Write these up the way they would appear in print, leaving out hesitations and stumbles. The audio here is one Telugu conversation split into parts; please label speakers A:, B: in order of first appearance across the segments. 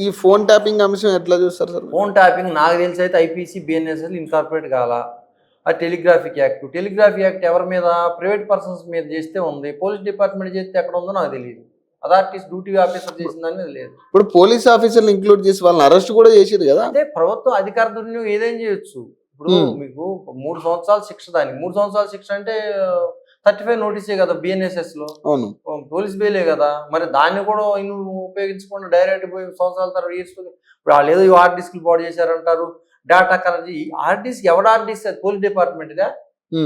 A: ఈ ఫోన్ ట్యాపింగ్ అంశం ఎట్లా చూస్తారు సార్?
B: ఫోన్ ట్యాపింగ్ నాకు తెలిసి అయితే ఐపీసీ, బిఎన్ఎస్ఎల్ ఇన్కార్పొరేట్ కాల. ఆ టెలిగ్రాఫిక్ యాక్ట్. టెలిగ్రాఫిక్ యాక్ట్ ఎవరి మీద? ప్రైవేట్ పర్సన్స్ మీద చేస్తే ఉంది. పోలీస్ డిపార్ట్మెంట్ చేస్తే ఎక్కడ ఉందో నాకు తెలియదు. అథారిటీస్ డ్యూటీ ఆఫీసర్ చేసిన దాని మీద లేదు.
A: ఇప్పుడు పోలీస్ ఆఫీసర్లు ఇంక్లూడ్ చేసి వాళ్ళని అరెస్ట్ కూడా చేసిరు కదా?
B: అంటే ప్రభుత్వం అధికార దుర్వినియోగం ఏదైనా చేయొచ్చు. ఇప్పుడు మీకు 3 సంవత్సరాల శిక్ష దానికి. 3 సంవత్సరాల శిక్ష అంటే 35 నోటీసే కదా బిఎన్ఎస్ఎస్ లో.
A: అవును,
B: పోలీస్ బెయిలే కదా. మరి దాన్ని కూడా ఉపయోగించకుండా డైరెక్ట్ పోయి సంవత్సరాల తర్వాత ఇయర్స్ ఇప్పుడు వాళ్ళు ఏదో హార్డ్ డిస్క్లు పాడు చేశారంటారు. డేటా కలెక్ట్ హార్డ్ డిస్క్ ఎవడు హార్డ్ డిస్క్? అది పోలీస్ డిపార్ట్మెంట్గా.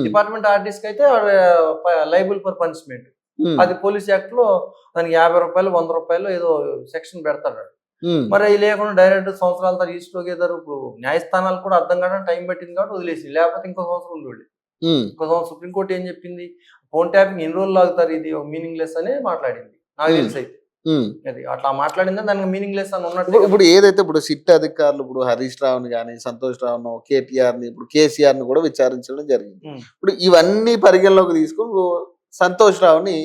B: డిపార్ట్మెంట్ హార్డ్ డిస్క్ అయితే లైబుల్ ఫర్ పనిష్మెంట్. అది పోలీస్ యాక్ట్ లో దానికి 50 రూపాయలు 100 రూపాయలు ఏదో సెక్షన్ పెడతాడు. మరి అవి లేకుండా డైరెక్ట్ సంవత్సరాల తర్వాత ఈస్ట్లోకి ఏదో న్యాయస్థానాలు కూడా అర్థం కావడం టైం పట్టింది కాబట్టి వదిలేసి, లేకపోతే ఇంకో సంవత్సరం ఉండేది. ఇంకో సంవత్సరం సుప్రీంకోర్టు ఏం చెప్పింది? ఫోన్ ట్యాపింగ్ ఎన్ని రోజులు ఆగుతారు, ఇది మీనింగ్లెస్ అని మాట్లాడింది. నాకు తెలిసి అయితే అది అట్లా మాట్లాడిందా దానికి మీనింగ్లెస్ అని ఉన్నట్టు.
A: ఇప్పుడు ఏదైతే ఇప్పుడు సిట్ అధికారులు ఇప్పుడు హరీష్ రావుని కానీ, సంతోష్ రావును, కేటీఆర్ ని, ఇప్పుడు కేసీఆర్ ని కూడా విచారించడం జరిగింది. ఇప్పుడు ఇవన్నీ పరిగణలోకి తీసుకుని సంతోష్ రావుని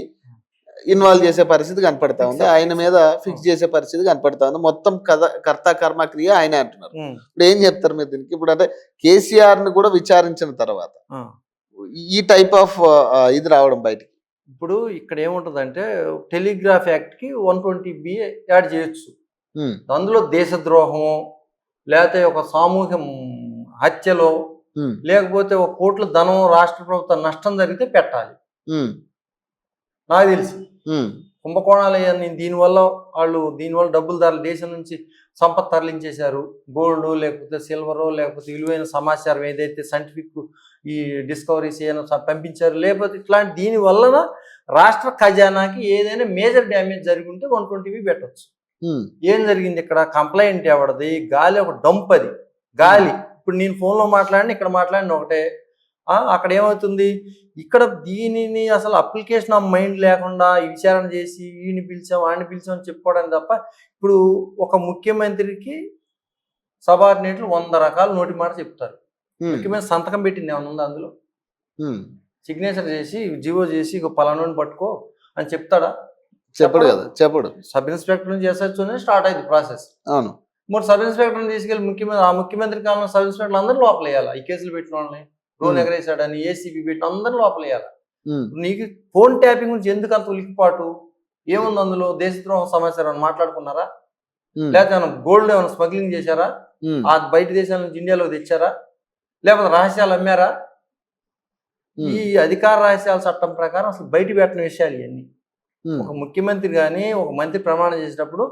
A: ఇన్వాల్వ్ చేసే పరిస్థితి కనపడతా ఉంది. ఆయన మీద ఫిక్స్ చేసే పరిస్థితి కనపడతా ఉంది. మొత్తం కర్త కర్మ క్రియ ఆయన అంటున్నారు. ఇప్పుడు ఏం చెప్తారు మీరు దీనికి? ఇప్పుడు అంటే కేసీఆర్ ని కూడా విచారించిన తర్వాత ఈ టైప్ ఆఫ్ ఇది రావడం బయటికి.
B: ఇప్పుడు ఇక్కడ ఏముంటదంటే టెలిగ్రాఫ్ యాక్ట్ కి 120B యాడ్ చేయొచ్చు. అందులో దేశద్రోహము, లేకపోతే ఒక సామూహిక హత్యలో, లేకపోతే ఒక కోట్ల ధనం రాష్ట్ర ప్రభుత్వం నష్టం జరిగితే పెట్టాలి. నాకు తెలిసి కుంభకోణాలు అయ్యాన్ని దీనివల్ల డబ్బులు ధరలు దేశం నుంచి సంపద తరలించేశారు. గోల్డ్ లేకపోతే సిల్వర్ లేకపోతే విలువైన సమాచారం ఏదైతే సైంటిఫిక్ ఈ డిస్కవరీస్ ఏమైనా పంపించారు, లేకపోతే ఇట్లాంటి దీని వలన రాష్ట్ర ఖజానాకి ఏదైనా మేజర్ డ్యామేజ్ జరిగి ఉంటే 120B పెట్టవచ్చు. ఏం జరిగింది ఇక్కడ? కంప్లైంట్ ఎవడది? గాలి ఒక డంప్. అది గాలి. ఇప్పుడు నేను ఫోన్లో మాట్లాడిన, ఇక్కడ మాట్లాడిన ఒకటే. అక్కడ ఏమవుతుంది? ఇక్కడ దీనిని అసలు అప్లికేషన్ ఆఫ్ మైండ్ లేకుండా విచారణ చేసి వీడిని పిలిచాం వాడిని పిలిచాం అని చెప్పుకోవడానికి తప్ప, ఇప్పుడు ఒక ముఖ్యమంత్రికి సబార్డినేట్లు 100 రకాల నోటి మాట చెప్తారు. ముఖ్యమంత్రి సంతకం పెట్టింది ఏమైనా ఉందా అందులో? సిగ్నేచర్ చేసి జీవో చేసి పలానోని పట్టుకో అని చెప్తాడా?
A: చెప్పడు కదా, చెప్పడు.
B: సబ్ ఇన్స్పెక్టర్ నుంచి ఎస్హెచ్ఓనే స్టార్ట్ అయింది ప్రాసెస్.
A: అవును.
B: మరి సబ్ ఇన్స్పెక్టర్ని తీసుకెళ్ళి ముఖ్యమంత్రి కాలంలో సబ్ ఇన్స్పెక్టర్లు అందరూ లోపల వేయాలి. ఈ కేసులు పెట్టిన వాళ్ళని, డ్రోన్ ఎగరేసాడని ఏసీబీ పెట్టి అందరూ లోపల వేయాలి. నీకు ఫోన్ ట్యాపింగ్ గురించి ఎందుకు అంత ఉలికిపాటు? ఏముంది అందులో? దేశద్రోహ సమాచారం మాట్లాడుకున్నారా? లేకపోతే గోల్డ్ ఏమైనా స్మగ్లింగ్ చేశారా? ఆ బయట దేశాల నుంచి ఇండియాలో తెచ్చారా? లేకపోతే రహస్యాలు అమ్మారా? ఈ అధికార రహస్యాల చట్టం ప్రకారం అసలు బయట పెట్టిన విషయాలు ఇవన్నీ. ఒక ముఖ్యమంత్రి కానీ ఒక మంత్రి ప్రమాణం చేసేటప్పుడు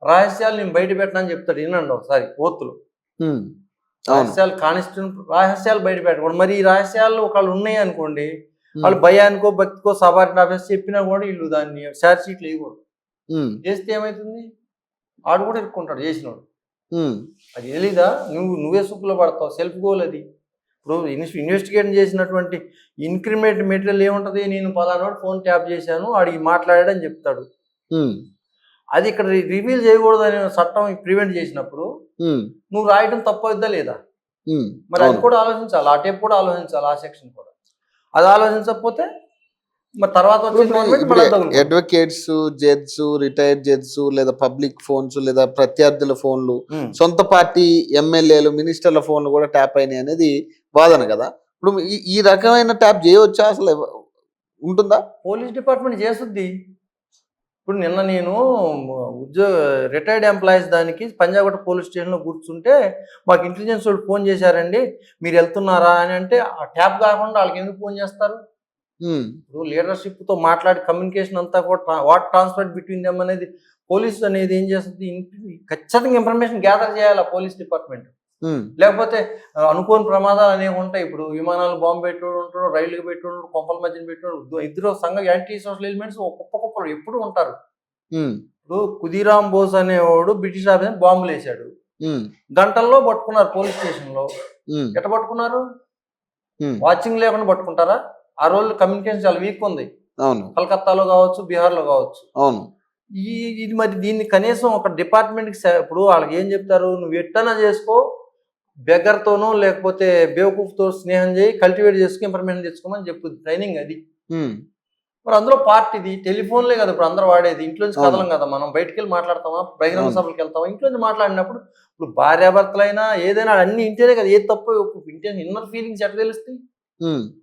B: రహస్యాలు నేను బయట పెట్టనని చెప్తాడు. వినండి ఒకసారి ఓత్తులు. రహస్యాలు రహస్యాలు బయట పెట్టకూడదు. మరి ఈ రహస్యాలు ఒకళ్ళు ఉన్నాయి అనుకోండి, వాళ్ళు భయానికో భక్తికో సబార్డినేట్ ఆఫీస్ చెప్పినా కూడా వీళ్ళు దాన్ని షార్ట్ షీట్లు వేయకూడదు. చేస్తే ఏమవుతుంది? ఆడు కూడా ఇరుక్కుంటాడు చేసినోడు. అది తెలీదా? నువ్వే సుక్కులో పడతావు. సెల్ఫ్ గోల్ అది. ఇప్పుడు ఇన్వెస్టిగేట్ చేసినటువంటి ఇంక్రిమెంట్ మెటీరియల్ ఏముంటది? నేను పలానోడు ఫోన్ ట్యాప్ చేశాను, ఆడికి మాట్లాడాడని చెప్తాడు. అది ఇక్కడ రివీల్ చేయకూడదు అనే చట్టం ప్రివెంట్ చేసినప్పుడు నువ్వు రాయడం తప్పవుద్దా లేదా? మరి అది కూడా ఆలోచించాలి. ఆ టైప్ కూడా ఆలోచించాలి. ఆ సెక్షన్ కూడా అది ఆలోచించకపోతే మరి తర్వాత
A: అడ్వకేట్స్, జడ్జ్, రిటైర్డ్ జడ్జ్ లేదా పబ్లిక్ ఫోన్స్ లేదా ప్రత్యర్థుల ఫోన్లు, సొంత పార్టీ ఎమ్మెల్యేలు, మినిస్టర్ల ఫోన్లు కూడా ట్యాప్ అయినాయి అనేది వాదన కదా. ఇప్పుడు ఈ రకమైన ట్యాప్ చేయవచ్చా? అసలు ఉంటుందా?
B: పోలీస్ డిపార్ట్మెంట్ చేస్తుంది. ఇప్పుడు నిన్న నేను రిటైర్డ్ ఎంప్లాయీస్ దానికి పంజాగుట్ట పోలీస్ స్టేషన్లో కూర్చుంటే మాకు ఇంటెలిజెన్స్ వాళ్ళు ఫోన్ చేశారండి, మీరు వెళ్తున్నారా అని అంటే, ఆ ట్యాప్ కాకుండా వాళ్ళకి ఎందుకు ఫోన్ చేస్తారు? ఇప్పుడు లీడర్షిప్తో మాట్లాడి కమ్యూనికేషన్ అంతా కూడా వాట్ ట్రాన్స్ఫర్ బిట్వీన్ దెమ్ అనేది పోలీసు అనేది ఏం చేస్తుంది? ఖచ్చితంగా ఇన్ఫర్మేషన్ గ్యాదర్ చేయాలి పోలీస్ డిపార్ట్మెంట్. లేకపోతే అనుకోని ప్రమాదాలు అనేవి ఉంటాయి. ఇప్పుడు విమానాలు బాంబు పెట్టోడు ఉంటాడు, రైళ్లకు పెట్టోడు, కొంపల మధ్యన పెట్టోడు, ఇద్దరు సంఘ యాంటీ సోషల్ ఎలిమెంట్స్ కుప్పలు ఎప్పుడు ఉంటారు. ఇప్పుడు కుదీరాం బోస్ అనేవాడు బ్రిటిష్ ఆఫీసర్ బాంబులు వేసాడు. గంటల్లో పట్టుకున్నారు పోలీస్ స్టేషన్ లో. ఎట్ట పట్టుకున్నారు? వాచింగ్ లేకుండా పట్టుకుంటారా? ఆ రోజు కమ్యూనికేషన్ చాలా వీక్ ఉంది. కలకత్తాలో కావచ్చు, బీహార్లో కావచ్చు. ఇది మరి దీన్ని కనీసం ఒక డిపార్ట్మెంట్కి ఇప్పుడు వాళ్ళకి ఏం చెప్తారు? నువ్వు ఎట్టనా చేసుకో, బెగ్గర్తోనో లేకపోతే బేవకూఫ్తో స్నేహం చేయి, కల్టివేట్ చేసుకుని ఇన్ఫర్మేషన్ తెచ్చుకోమని చెప్పుద్ది ట్రైనింగ్. అది మరి అందులో పార్టీది టెలిఫోన్లే కదా ఇప్పుడు అందరూ వాడేది, ఇంట్లోంచి కదలం కదా మనం, బయటికి వెళ్ళి మాట్లాడతామా, బహిరంగ సభలకు వెళ్తామా, ఇంట్లోంచి మాట్లాడినప్పుడు ఇప్పుడు భార్యాభర్తలైనా ఏదైనా అన్ని ఇంటేనే కదా, ఏది తప్పు ఇంటే ఇన్నర్ ఫీలింగ్స్ ఎట్లా తెలుస్తాయి?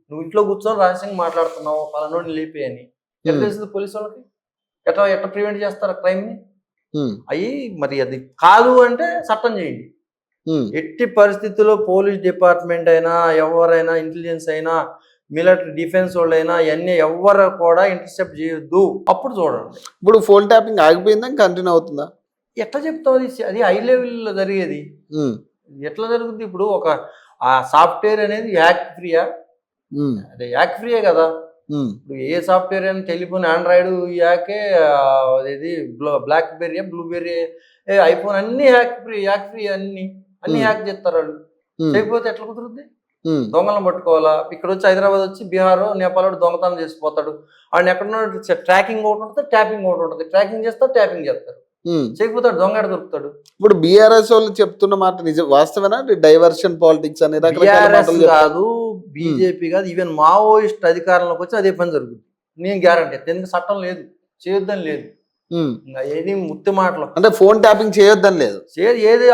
B: నువ్వు ఇంట్లో కూర్చొని రహస్యంగా మాట్లాడుతున్నావు పలానోడిని లేపి అని ఎట్లా తెలుస్తుంది పోలీసు వాళ్ళకి? ఎట్లా ఎట్లా ప్రివెంట్ చేస్తారు క్రైమ్ని? అయ్యి మరి అది కాదు అంటే చట్టం చేయండి. ఎట్టి పరిస్థితుల్లో పోలీస్ డిపార్ట్మెంట్ అయినా, ఎవరైనా, ఇంటెలిజెన్స్ అయినా, మిలిటరీ డిఫెన్స్ వాళ్ళైనా ఇవన్నీ ఎవరు కూడా ఇంటర్సెప్ట్ చేయొద్దు. అప్పుడు చూడండి.
A: ఇప్పుడు ఫోన్ ట్యాపింగ్ ఆగిపోయిందా, కంటిన్యూ అవుతుందా?
B: ఎట్లా చెప్తావు? అది హై లెవెల్లో జరిగేది ఎట్లా జరుగుతుంది? ఇప్పుడు ఒక ఆ సాఫ్ట్వేర్ అనేది యాక్ ఫ్రీయా? అదే యాక్ ఫ్రీయే కదా. ఇప్పుడు ఏ సాఫ్ట్వేర్ అయినా టెలిఫోన్, ఆండ్రాయిడ్ యాకే, అది బ్లాక్ బెర్రీ, బ్లూబెర్రీ, ఐఫోన్ అన్ని యాక్ ఫ్రీ అన్ని హ్యాక్ చేస్తారు వాళ్ళు. చేయకపోతే ఎట్లా కుదురుద్ది? దొంగలను పట్టుకోవాలా? ఇక్కడ వచ్చి హైదరాబాద్ వచ్చి బీహార్, నేపాల్ దొంగతనం చేసిపోతాడు. ఆయన ఎక్కడో ట్రాకింగ్ ఒకటి ఉంటుంది, ట్యాపింగ్ ఒకటి ఉంటుంది. ట్రాకింగ్ చేస్తారు, ట్యాపింగ్ చేస్తారు. చేయకపోతే దొంగ ఎక్కడ దొరుకుతాడు?
A: ఇప్పుడు బీఆర్ఎస్ వాళ్ళు చెప్తున్న మాట నిజం, వాస్తవేనా? డైవర్షన్ పాలిటిక్స్ అని
B: కాదు, బీజేపీ కాదు, ఈవెన్ మావోయిస్ట్ అధికారంలోకి వచ్చి అదే పని జరుగుతుంది. నేను గ్యారంటీ. ఎందుకు చట్టం లేదు, చేయొద్దని లేదు. ఏది ముత్తి మాటలు
A: అంటే ఫోన్ ట్యాపింగ్ చేయొద్దని లేదు.
B: ఏది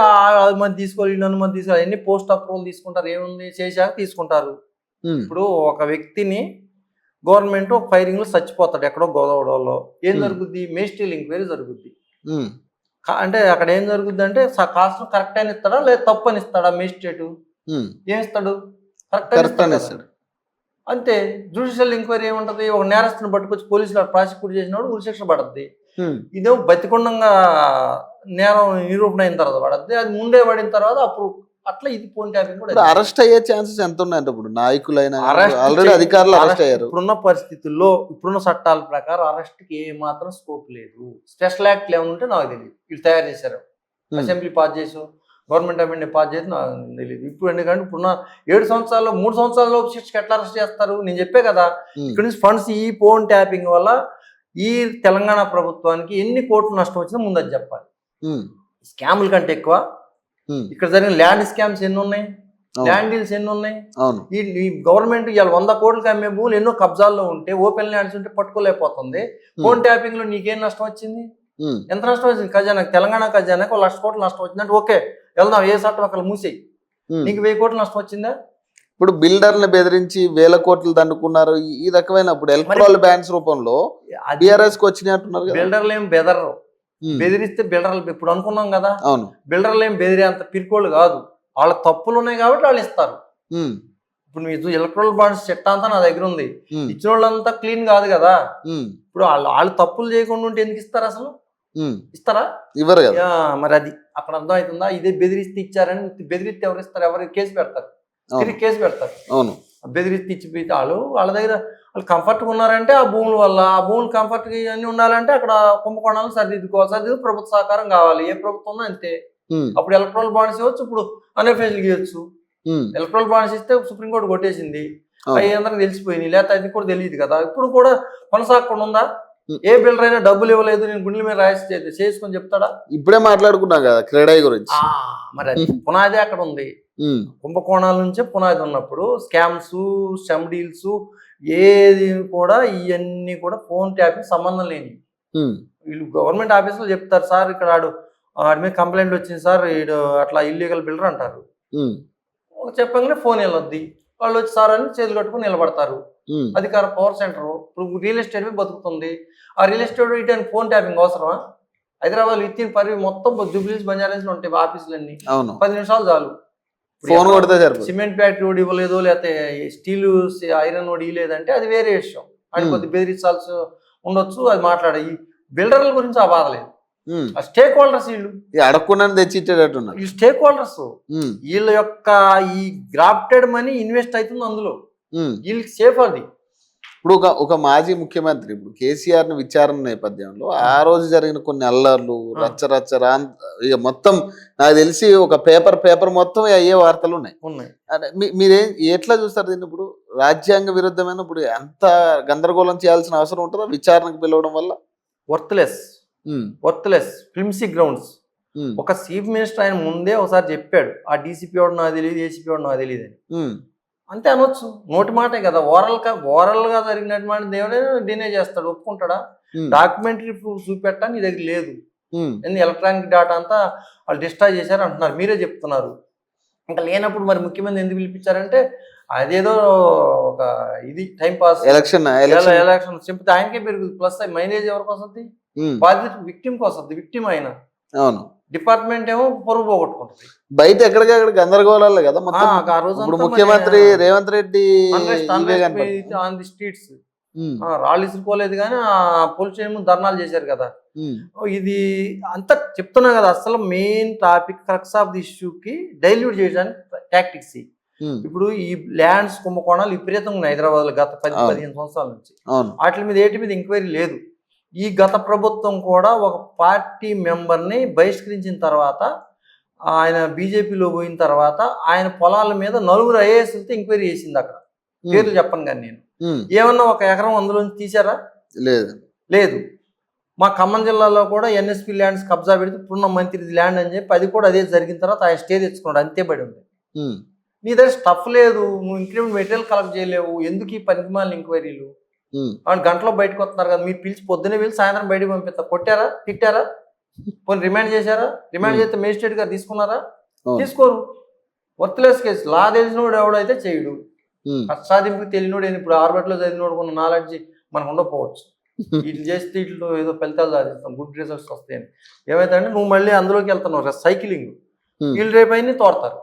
B: మంది తీసుకోవాలి, మంది తీసుకోవాలి, అన్ని పోస్ట్ అప్రూవల్ తీసుకుంటారు. ఏముంది, చేశాక తీసుకుంటారు. ఇప్పుడు ఒక వ్యక్తిని గవర్నమెంట్ ఫైరింగ్ లో చచ్చిపోతాడు ఎక్కడో గోదావరిలో, ఏం జరుగుద్ది? మేజిస్ట్రియల్ ఎంక్వైరీ జరుగుద్ది. అంటే అక్కడ ఏం జరుగుద్ది అంటే కాస్ట్ కరెక్ట్ అని ఇస్తాడా లేదా తప్పు అని ఇస్తాడా? మేజిస్ట్రేట్ ఏం ఇస్తాడు? కరెక్ట్ అని ఇస్తాడు. అంతే. జ్యుడిషియల్ ఎంక్వైరీ ఏముంటది? ఒక నేరస్తుని పట్టుకొచ్చి పోలీసులు ప్రాసిక్యూట్ చేసినప్పుడు ఉరిశిక్ష పడుద్ది. ఇదేమో బతికొండంగా నేరం నిరూపణ అయిన తర్వాత పడద్ది, అది ముందే పడిన తర్వాత అప్పుడు అట్లా ఇది ఫోన్ ట్యాపింగ్ కూడా.
A: అరెస్ట్ అయ్యే ఛాన్సెస్ ఎంత ఉన్నాయంటే ఇప్పుడు నాయకులైనా ఆల్రెడీ అధికారులు అరెస్ట్ అయ్యారు.
B: ఇప్పుడున్న పరిస్థితుల్లో, ఇప్పుడున్న చట్టాల ప్రకారం అరెస్ట్కి ఏ మాత్రం స్కోప్ లేదు. స్పెషల్ యాక్ట్లు ఏమైనా ఉంటే నాకు తెలియదు. వీళ్ళు తయారు చేశారు, అసెంబ్లీ పాస్ చేసి, గవర్నమెంట్ అమెండ్మెంట్ పాస్ చేసి నాకు తెలియదు. ఇప్పుడు ఎందుకంటే ఇప్పుడున్న 7 సంవత్సరాల్లో 3 సంవత్సరాల్లో శిక్షకి ఎట్లా అరెస్ట్ చేస్తారు? నేను చెప్పే కదా, ఇక్కడ నుంచి ఫండ్స్ ఈ ఫోన్ ట్యాపింగ్ వల్ల ఈ తెలంగాణ ప్రభుత్వానికి ఎన్ని కోట్లు నష్టం వచ్చిందో ముందు అది చెప్పాలి. స్కాముల కంటే ఎక్కువ ఇక్కడ జరిగిన ల్యాండ్ స్కామ్స్ ఎన్ని ఉన్నాయి, ల్యాండ్ డీల్స్ ఎన్ని ఉన్నాయి. ఈ గవర్నమెంట్ ఇవాళ 100 కోట్లకి అమ్మే భూములు ఎన్నో కబ్జాల్లో ఉంటే, ఓపెన్ ల్యాండ్స్ ఉంటే పట్టుకోలేకపోతుంది. ఫోన్ ట్యాపింగ్ లో నీకేం నష్టం వచ్చింది? ఎంత నష్టం వచ్చింది? ఖజానాకి, తెలంగాణ ఖజానాకి 1 లక్ష కోట్లు నష్టం వచ్చిందంటే ఓకే, వెళ్దాం, ఏ చట్టం అక్కడ మూసేయి. నీకు 1000 కోట్లు నష్టం వచ్చిందా?
A: ఇప్పుడు బిల్డర్ని బెదిరించి 1000 కోట్లు దండుకున్నారు. ఈ రకమైన ఇప్పుడు ఎలక్ట్రల్ బ్యాన్స్ రూపంలో బీఆర్ఎస్ కి వచ్చినట్టున్నారు.
B: బిల్డర్లు ఏం బెదర్రు, బెదిరిస్తే బిల్డర్లు ఇప్పుడు అనుకున్నాం కదా, బిల్డర్లు ఏం బెదిరి అంత పిరికోళ్ళు కాదు. వాళ్ళ తప్పులు ఉన్నాయి కాబట్టి వాళ్ళు ఇస్తారు. ఇప్పుడు మీకు ఎలక్ట్రల్ బాండ్స్ చట్టం అంతా నా దగ్గర ఉంది. ఇచ్చిన వాళ్ళంతా క్లీన్ కాదు కదా. ఇప్పుడు వాళ్ళు తప్పులు చేయకుండా ఉంటే ఎందుకు ఇస్తారు? అసలు ఇస్తారా? ఇవ్వరు కదా. మరి అది అక్కడ అర్థం అవుతుందా? ఇదే బెదిరిస్తే ఇచ్చారని. బెదిరిస్తే ఎవరు ఇస్తారు? ఎవరు కేసు పెడతారు, తిరిగి కేసు పెడతారు. అవును, బెదిరిస్తే ఇచ్చి వాళ్ళ దగ్గర వాళ్ళు కంఫర్ట్గా ఉన్నారంటే ఆ భూముల వల్ల, ఆ భూములు కంఫర్ట్గా అన్ని ఉండాలంటే అక్కడ కుంభకోణాలు సరిదిద్దుకోవాలి. సరిదిద్దు ప్రభుత్వ సహకారం కావాలి. ఏ ప్రభుత్వం అంతే. అప్పుడు ఎలక్ట్రల్ బాండ్స్ ఇవ్వచ్చు, ఇప్పుడు అన్ఎఫ్ఐలు ఇవ్వచ్చు. ఎలక్ట్రల్ బాండ్స్ ఇస్తే సుప్రీంకోర్టు కొట్టేసింది, అవి అందరికి తెలిసిపోయింది. లేకపోతే అది కూడా తెలియదు కదా. ఇప్పుడు కూడా కొనసాగకుండా ఉందా? ఏ బిల్డర్ అయినా డబ్బులు ఇవ్వలేదు, నేను గుండెల మీద రాసి చేసుకొని చెప్తాడా? ఇప్పుడే మాట్లాడుకున్నాం కదా క్రెడై గురించి. మరి అది పునాది అక్కడ ఉంది. కుంభకోణాల నుంచే పునాది ఉన్నప్పుడు స్కామ్స్, స్టమ్ డీల్స్ ఏది కూడా ఇవన్నీ కూడా ఫోన్ ట్యాపింగ్ సంబంధం లేని. వీళ్ళు గవర్నమెంట్ ఆఫీసులో చెప్తారు, సార్ ఇక్కడ వాడి మీద కంప్లైంట్ వచ్చింది సార్, వీడు అట్లా ఇల్లీగల్ బిల్డర్ అంటారు. చెప్పగానే ఫోన్ వెళ్ళొద్ది, వాళ్ళు వచ్చి సార్ అని చేతులు కట్టుకుని నిలబడతారు. అధికార పవర్ సెంటర్ ఇప్పుడు రియల్ ఎస్టేట్ మీద బతుకుతుంది. ఆ రియల్ ఎస్టేట్ ఇటు ఫోన్ ట్యాపింగ్ అవసరమా? హైదరాబాద్ విత్ ఇన్ పరిధి మొత్తం జూబ్లీస్, బంజారాస్ ఉంటాయి ఆఫీసులన్నీ. 10 నిమిషాలు చాలు. ఫోన్ కొడితే సిమెంట్ ఫ్యాక్టరీ ఓడి ఇవ్వలేదు, లేకపోతే స్టీల్ ఐరన్ ఓడి ఇవ్వలేదంటే అది వేరే విషయం. అది కొద్ది బెదిరించాల్సి ఉండొచ్చు, అది మాట్లాడే. ఈ బిల్డర్ల గురించి ఆ బాధ లేదు. ఆ స్టేక్ హోల్డర్స్ వీళ్ళు అడగకుండా తెచ్చిచ్చేటట్టున్నారు. ఈ స్టేక్ హోల్డర్స్ వీళ్ళ యొక్క ఈ గ్రాఫ్టెడ్ మనీ ఇన్వెస్ట్ అవుతుంది అందులో, వీళ్ళకి సేఫ్ అది. ఇప్పుడు ఒక మాజీ ముఖ్యమంత్రి ఇప్పుడు కేసీఆర్ ని విచారణ నేపథ్యంలో ఆ రోజు జరిగిన కొన్ని అల్లర్లు, రచ్చ ఇక మొత్తం నాకు తెలిసి ఒక పేపర్ మొత్తం అయ్యే వార్తలు ఉన్నాయి. మీరేం ఎట్లా చూస్తారు దీన్ని? ఇప్పుడు రాజ్యాంగ విరుద్ధమైన ఇప్పుడు ఎంత గందరగోళం చేయాల్సిన అవసరం ఉంటుందో విచారణకు పిలవడం వల్ల? Worthless flimsy grounds. ఒక చీఫ్ మినిస్టర్ ఆయన ముందే ఒకసారి చెప్పాడు, ఆ డీసీపీ వాడు నాకు తెలియదు, ఏసీపీ వాడు నాకు తెలియదు అని. అంతే అనొచ్చు, నోటి మాటే కదా. ఓరల్ గా జరిగినటువంటి దేవుడైనా డినే చేస్తాడు, ఒప్పుకుంటాడా? డాక్యుమెంటరీ ప్రూఫ్ చూపెట్టా నీ దగ్గర లేదు, ఎలక్ట్రానిక్ డేటా అంతా వాళ్ళు డిస్ట్రాయ్ చేశారు అంటున్నారు, మీరే చెప్తున్నారు. ఇంకా లేనప్పుడు మరి ముఖ్యమంత్రి ఎందుకు పిలిపించారంటే అదేదో ఒక ఇది టైం పాస్,
A: ఎలక్షన్
B: సింపతి ఆయనకే పెరుగుతుంది, ప్లస్ మైలేజ్ ఎవరికి వస్తుంది? బాధిత విక్టిమ్కి వస్తుంది, విక్టిమ్ అయినా.
A: అవును,
B: డిపార్ట్మెంట్ ఏమో పొరుగు పోగొట్టుకుంటుంది.
A: బయట ఎక్కడికక్కడ గందరగోళాలు కదా మొత్తం.
B: ఆ రోజు
A: ఇప్పుడు ముఖ్యమంత్రి Revanth Reddy
B: on the streets రాళ్ళు ఇసుకోలేదు కానీ ఆ పోలీస్ స్టేషన్ ముందు ధర్నాలు చేశారు కదా. ఇది అంతా చెప్తున్నా కదా, అసలు main topic crux of the ఇష్యూకి డైల్యూట్ చేయడానికి టాక్టిక్స్. ఇప్పుడు ఈ ల్యాండ్స్ కుంభకోణాలు విపరీతంగా ఉన్నాయి హైదరాబాద్ లో గత 10-15 సంవత్సరాల నుంచి. వాటి మీద ఏటి మీద ఎంక్వైరీ లేదు. ఈ గత ప్రభుత్వం కూడా ఒక పార్టీ మెంబర్ని బహిష్కరించిన తర్వాత, ఆయన బీజేపీలో పోయిన తర్వాత ఆయన పొలాల మీద 4 ఐఏఎస్లతో ఎంక్వైరీ చేసింది. అక్కడ పేర్లు చెప్పను కానీ నేను ఏమన్నా ఒక ఎకరం అందులోంచి తీసారా? లేదు. మా ఖమ్మం జిల్లాలో కూడా ఎన్ఎస్పి ల్యాండ్స్ కబ్జా పెడితే ఇప్పుడున్న మంత్రిది ల్యాండ్ అని చెప్పి అది కూడా అదే జరిగిన తర్వాత ఆయన స్టే తెచ్చుకున్నాడు, అంతే పడి ఉంది. నీ దగ్గర స్టఫ్ లేదు, నువ్వు ఇంక్రిమెంట్ మెటీరియల్ కలెక్ట్ చేయలేవు, ఎందుకు ఈ పనికిమాలిన ఎంక్వైరీలు? గంటలో బయటకు వస్తున్నారు కదా, మీరు పిలిచి పొద్దున్నే పిలిచి సాయంత్రం బయటకు పంపిస్తారు. కొట్టారా, తిట్టారా, కొన్ని రిమాండ్ చేశారా? రిమాండ్ చేస్తే మేజిస్ట్రేట్ గారు తీసుకున్నారా? తీసుకోరు. Worthless case. లా తెలిసినోడు ఎవడైతే చేయడు, కష్టాదింపుకి తెలియనోడు. ఇప్పుడు ఆర్బిట్లో చదివినోడు కొన్ని నాలెడ్జ్ మనకు ఉండకపోవచ్చు. ఇట్లా చేస్తే ఇట్లు ఏదో ఫలితాలు సాధిస్తాం, గుడ్ రిజల్ట్స్ వస్తాయని. ఏమైతే అంటే నువ్వు మళ్ళీ అందులోకి వెళ్తున్నావు, సైక్లింగ్. వీళ్ళు రేపు అయినా తోడతారు.